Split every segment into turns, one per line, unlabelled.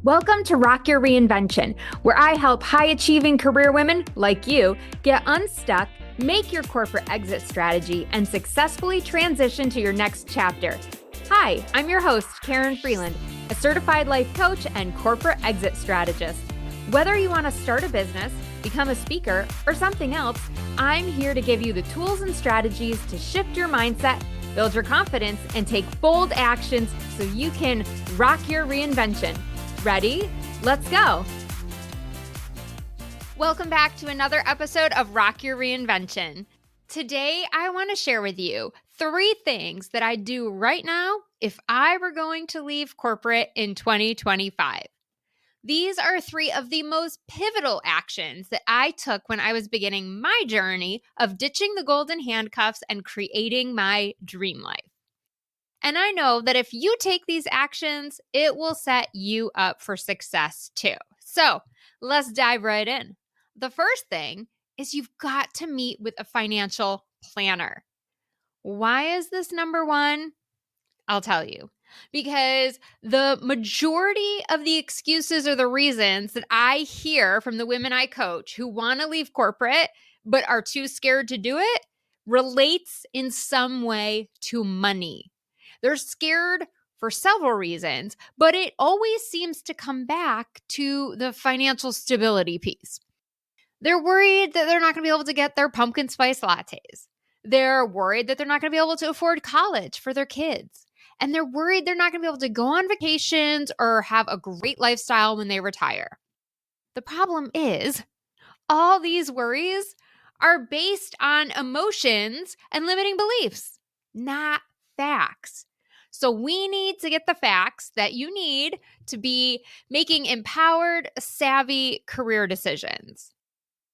Welcome to Rock Your Reinvention, where I help high-achieving career women like you get unstuck, make your corporate exit strategy, and successfully transition to your next chapter. Hi, I'm your host, Karen Freeland, a certified life coach and corporate exit strategist. Whether you want to start a business, become a speaker, or something else, I'm here to give you the tools and strategies to shift your mindset, build your confidence, and take bold actions so you can rock your reinvention. Ready? Let's go. Welcome back to another episode of Rock Your Reinvention. Today, I want to share with you 3 things that I'd do right now if I were going to leave corporate in 2025. These are 3 of the most pivotal actions that I took when I was beginning my journey of ditching the golden handcuffs and creating my dream life. And I know that if you take these actions, it will set you up for success too. So let's dive right in. The first thing is you've got to meet with a financial planner. Why is this number 1? I'll tell you. Because the majority of the excuses or the reasons that I hear from the women I coach who want to leave corporate but are too scared to do it relates in some way to money. They're scared for several reasons, but it always seems to come back to the financial stability piece. They're worried that they're not going to be able to get their pumpkin spice lattes. They're worried that they're not going to be able to afford college for their kids. And they're worried they're not going to be able to go on vacations or have a great lifestyle when they retire. The problem is, all these worries are based on emotions and limiting beliefs, not facts. So we need to get the facts that you need to be making empowered, savvy career decisions.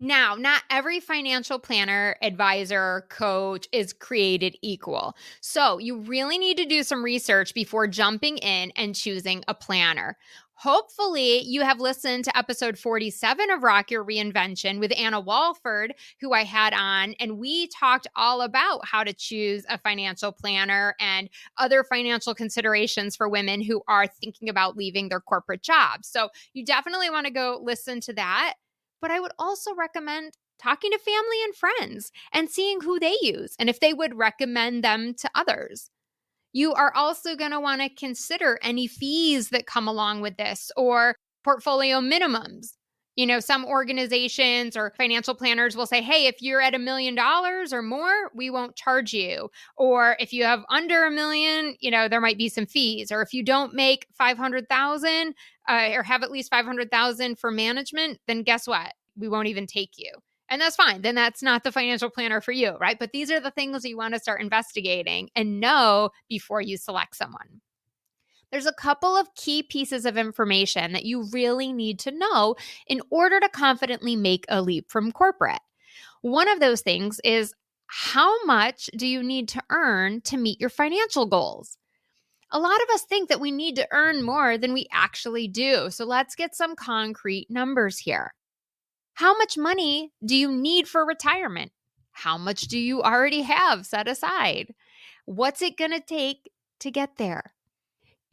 Now, not every financial planner, advisor, coach is created equal. So you really need to do some research before jumping in and choosing a planner. Hopefully, you have listened to episode 47 of Rock Your Reinvention with Anna Walford, who I had on, and we talked all about how to choose a financial planner and other financial considerations for women who are thinking about leaving their corporate jobs. So you definitely want to go listen to that. But I would also recommend talking to family and friends and seeing who they use and if they would recommend them to others. You are also going to want to consider any fees that come along with this or portfolio minimums. You know, some organizations or financial planners will say, hey, if you're at $1 million or more, we won't charge you. Or if you have under $1 million, there might be some fees. Or if you don't make 500,000 or have at least 500,000 for management, then guess what? We won't even take you. And that's fine. Then that's not the financial planner for you, right? But these are the things you want to start investigating and know before you select someone. There's a couple of key pieces of information that you really need to know in order to confidently make a leap from corporate. One of those things is, how much do you need to earn to meet your financial goals? A lot of us think that we need to earn more than we actually do. So let's get some concrete numbers here. How much money do you need for retirement? How much do you already have set aside? What's it going to take to get there?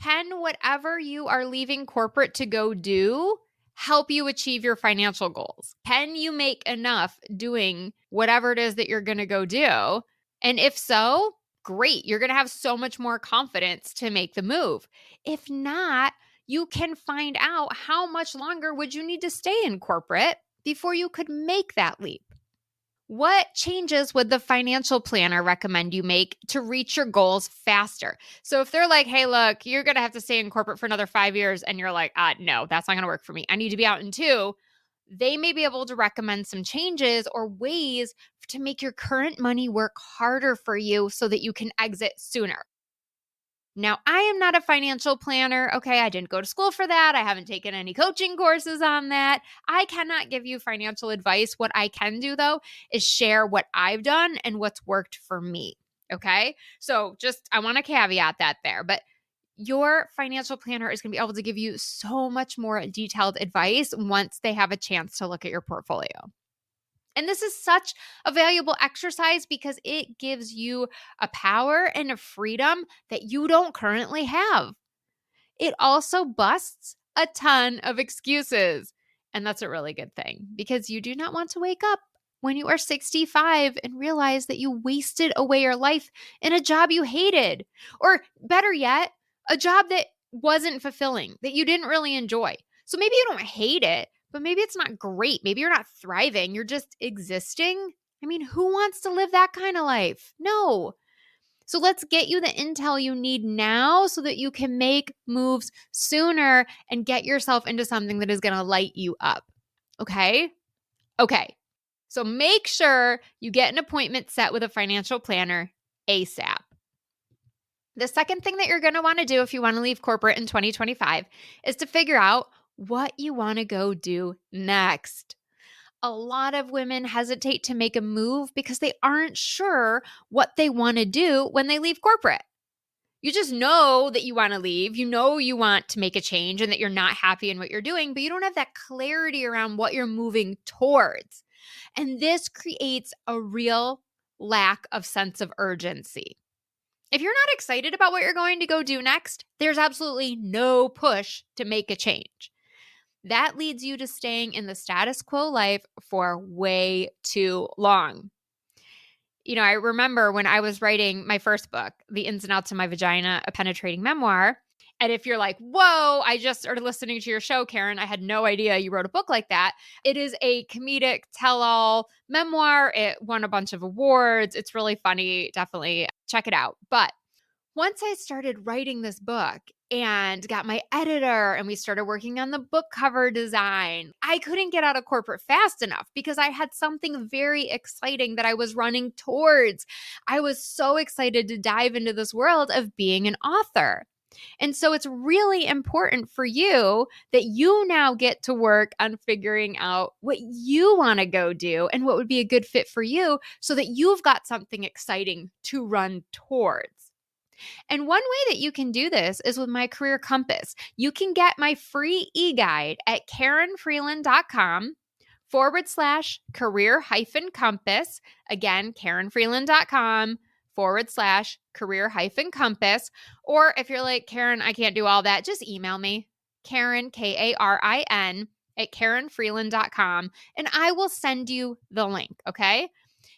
Can whatever you are leaving corporate to go do help you achieve your financial goals? Can you make enough doing whatever it is that you're going to go do? And if so, great. You're going to have so much more confidence to make the move. If not, you can find out how much longer would you need to stay in corporate before you could make that leap. What changes would the financial planner recommend you make to reach your goals faster? So if they're like, hey, look, you're going to have to stay in corporate for another 5 years, and you're like, no, that's not going to work for me. I need to be out in 2. They may be able to recommend some changes or ways to make your current money work harder for you so that you can exit sooner. Now, I am not a financial planner. Okay, I didn't go to school for that. I haven't taken any coaching courses on that. I cannot give you financial advice. What I can do, though, is share what I've done and what's worked for me. Okay, so I want to caveat that there, but your financial planner is going to be able to give you so much more detailed advice once they have a chance to look at your portfolio. And this is such a valuable exercise because it gives you a power and a freedom that you don't currently have. It also busts a ton of excuses. And that's a really good thing because you do not want to wake up when you are 65 and realize that you wasted away your life in a job you hated. Or better yet, a job that wasn't fulfilling, that you didn't really enjoy. So maybe you don't hate it, but maybe it's not great. Maybe you're not thriving. You're just existing. I mean, who wants to live that kind of life? No. So let's get you the intel you need now so that you can make moves sooner and get yourself into something that is going to light you up. Okay? Okay. So make sure you get an appointment set with a financial planner ASAP. The second thing that you're going to want to do if you want to leave corporate in 2025 is to figure out what you want to go do next. A lot of women hesitate to make a move because they aren't sure what they want to do when they leave corporate. You just know that you want to leave. You know you want to make a change and that you're not happy in what you're doing, but you don't have that clarity around what you're moving towards. And this creates a real lack of sense of urgency. If you're not excited about what you're going to go do next, there's absolutely no push to make a change. That leads you to staying in the status quo life for way too long. You know, I remember when I was writing my first book, The Ins and Outs of My Vagina, a Penetrating Memoir. And if you're like, whoa, I just started listening to your show, Karen, I had no idea you wrote a book like that. It is a comedic tell-all memoir. It won a bunch of awards. It's really funny. Definitely check it out. But once I started writing this book and got my editor and we started working on the book cover design, I couldn't get out of corporate fast enough because I had something very exciting that I was running towards. I was so excited to dive into this world of being an author. And so it's really important for you that you now get to work on figuring out what you want to go do and what would be a good fit for you so that you've got something exciting to run towards. And one way that you can do this is with my career compass. You can get my free e-guide at karenfreeland.com/career-compass. Again, karenfreeland.com/career-compass. Or if you're like, Karen, I can't do all that, just email me, Karen, Karin, at karenfreeland.com, and I will send you the link, okay?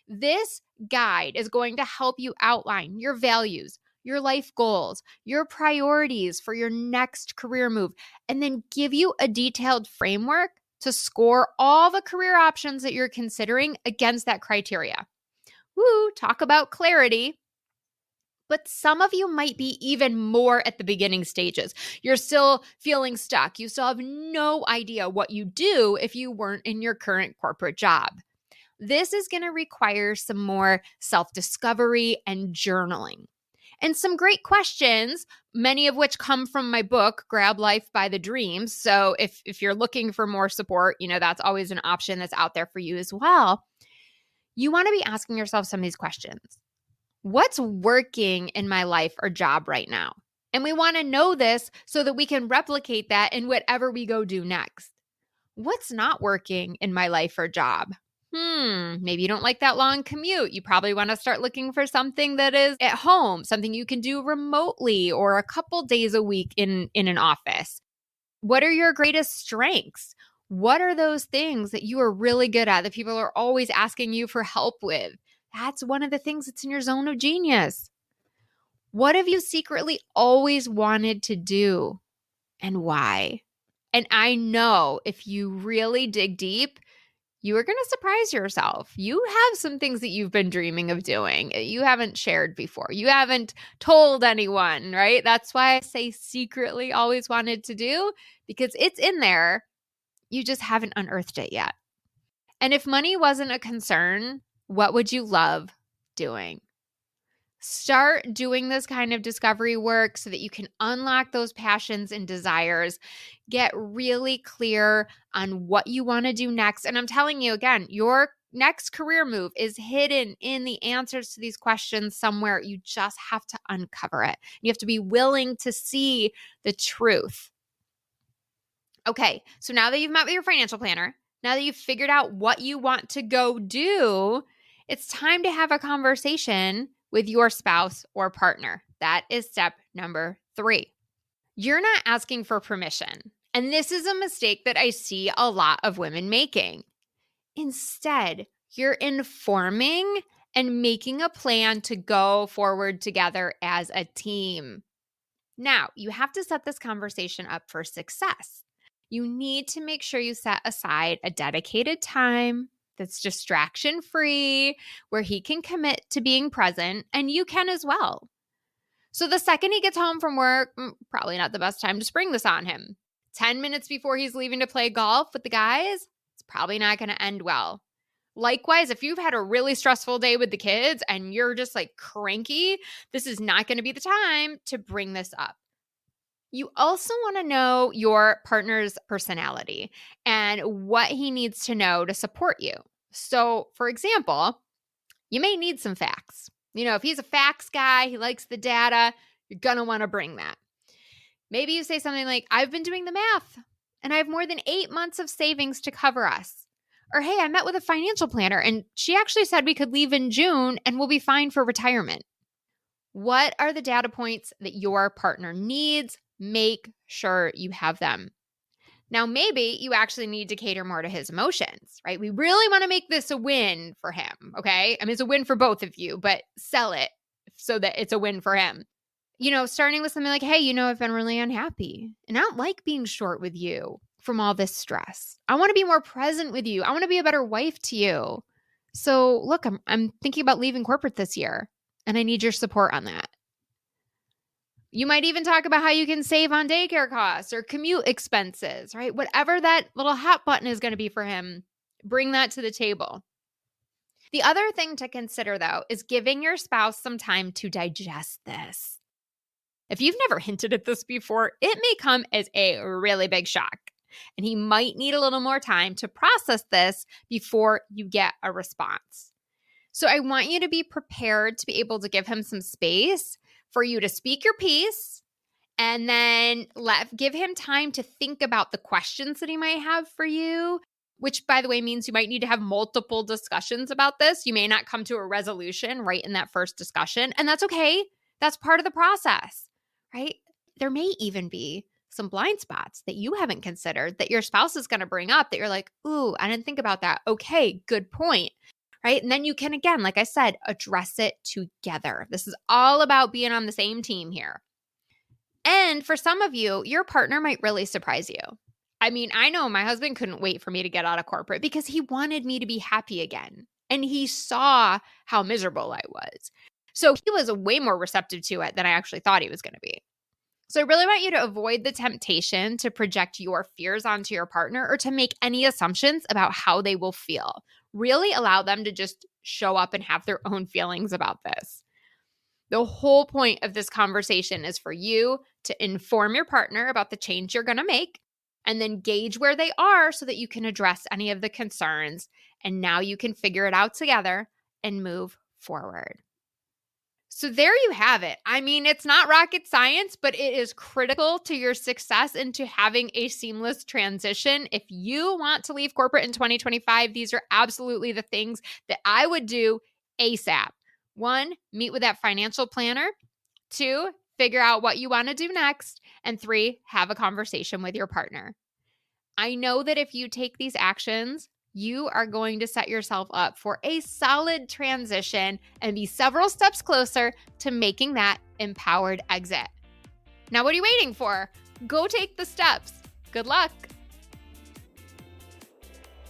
This guide is going to help you outline your values, your life goals, your priorities for your next career move, and then give you a detailed framework to score all the career options that you're considering against that criteria. Woo, talk about clarity. But some of you might be even more at the beginning stages. You're still feeling stuck. You still have no idea what you do if you weren't in your current corporate job. This is going to require some more self-discovery and journaling. And some great questions, many of which come from my book, Grab Life by the Dreams. So if you're looking for more support, you know, that's always an option that's out there for you as well. You want to be asking yourself some of these questions. What's working in my life or job right now? And we want to know this so that we can replicate that in whatever we go do next. What's not working in my life or job? Maybe you don't like that long commute. You probably want to start looking for something that is at home, something you can do remotely or a couple days a week in an office. What are your greatest strengths? What are those things that you are really good at that people are always asking you for help with? That's one of the things that's in your zone of genius. What have you secretly always wanted to do and why? And I know if you really dig deep, you are going to surprise yourself. You have some things that you've been dreaming of doing. You haven't shared before. You haven't told anyone, right? That's why I say secretly always wanted to do, because it's in there. You just haven't unearthed it yet. And if money wasn't a concern, what would you love doing? Start doing this kind of discovery work so that you can unlock those passions and desires. Get really clear on what you want to do next. And I'm telling you again, your next career move is hidden in the answers to these questions somewhere. You just have to uncover it. You have to be willing to see the truth. Okay, so now that you've met with your financial planner, now that you've figured out what you want to go do, it's time to have a conversation with your spouse or partner. That is step number 3. You're not asking for permission. And this is a mistake that I see a lot of women making. Instead, you're informing and making a plan to go forward together as a team. Now, you have to set this conversation up for success. You need to make sure you set aside a dedicated time that's distraction-free, where he can commit to being present, and you can as well. So the second he gets home from work, probably not the best time to spring this on him. 10 minutes before he's leaving to play golf with the guys, it's probably not going to end well. Likewise, if you've had a really stressful day with the kids and you're just like cranky, this is not going to be the time to bring this up. You also want to know your partner's personality and what he needs to know to support you. So, for example, you may need some facts. If he's a facts guy, he likes the data, you're going to want to bring that. Maybe you say something like, I've been doing the math and I have more than 8 months of savings to cover us. Or, hey, I met with a financial planner and she actually said we could leave in June and we'll be fine for retirement. What are the data points that your partner needs? Make sure you have them. Now, maybe you actually need to cater more to his emotions, right? We really want to make this a win for him, okay? I mean, it's a win for both of you, but sell it so that it's a win for him. Starting with something like, hey, I've been really unhappy and I don't like being short with you from all this stress. I want to be more present with you. I want to be a better wife to you. So look, I'm thinking about leaving corporate this year and I need your support on that. You might even talk about how you can save on daycare costs or commute expenses, right? Whatever that little hot button is going to be for him, bring that to the table. The other thing to consider, though, is giving your spouse some time to digest this. If you've never hinted at this before, it may come as a really big shock, and he might need a little more time to process this before you get a response. So I want you to be prepared to be able to give him some space for you to speak your piece, and then give him time to think about the questions that he might have for you, which, by the way, means you might need to have multiple discussions about this. You may not come to a resolution right in that first discussion, and that's okay. That's part of the process, right? There may even be some blind spots that you haven't considered that your spouse is going to bring up that you're like, ooh, I didn't think about that. Okay, good point. Right? And then you can, again, like I said, address it together. This is all about being on the same team here. And for some of you, your partner might really surprise you. I mean, I know my husband couldn't wait for me to get out of corporate because he wanted me to be happy again. And he saw how miserable I was. So he was way more receptive to it than I actually thought he was going to be. So I really want you to avoid the temptation to project your fears onto your partner or to make any assumptions about how they will feel. Really allow them to just show up and have their own feelings about this. The whole point of this conversation is for you to inform your partner about the change you're going to make and then gauge where they are so that you can address any of the concerns. And now you can figure it out together and move forward. So there you have it. I mean, it's not rocket science, but it is critical to your success and to having a seamless transition. If you want to leave corporate in 2025, these are absolutely the things that I would do ASAP. 1, meet with that financial planner. 2, figure out what you want to do next. And 3, have a conversation with your partner. I know that if you take these actions, you are going to set yourself up for a solid transition and be several steps closer to making that empowered exit. Now, what are you waiting for? Go take the steps. Good luck.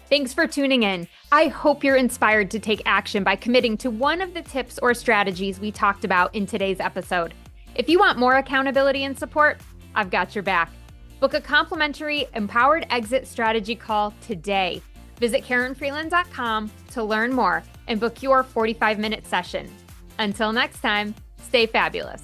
Thanks for tuning in. I hope you're inspired to take action by committing to one of the tips or strategies we talked about in today's episode. If you want more accountability and support, I've got your back. Book a complimentary Empowered Exit Strategy call today. Visit KarenFreeland.com to learn more and book your 45-minute session. Until next time, stay fabulous.